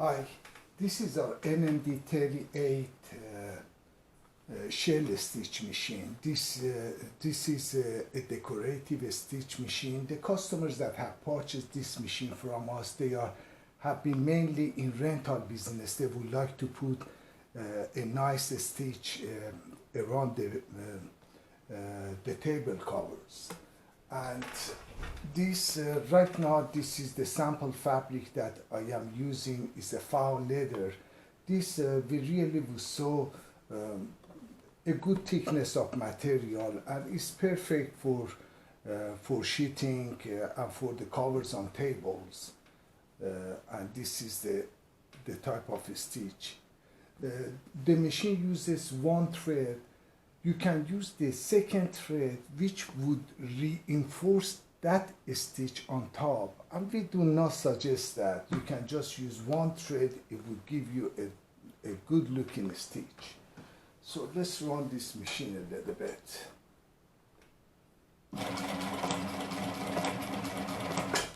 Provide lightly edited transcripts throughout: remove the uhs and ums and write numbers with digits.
Hi, this is our NMD-38 shell stitch machine. This is a decorative stitch machine. The customers that have purchased this machine from us, have been mainly in rental business. They would like to put a nice stitch around the table covers. And this right now, this is the sample fabric that I am using. Is a foul leather. This we really saw a good thickness of material, and it's perfect for sheeting and for the covers on tables. And this is the type of stitch. The machine uses one thread. You can use the second thread, which would reinforce that stitch on top. And we do not suggest that. You can just use one thread. It would give you a good looking stitch. So let's run this machine a little bit.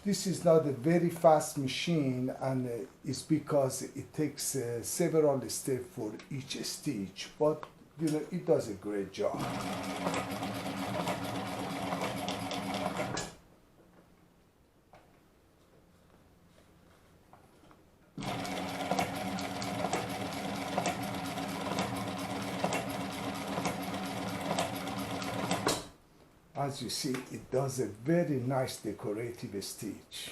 This is not a very fast machine, and it's because it takes several steps for each stitch, but you know, it does a great job. As you see, it does a very nice decorative stitch.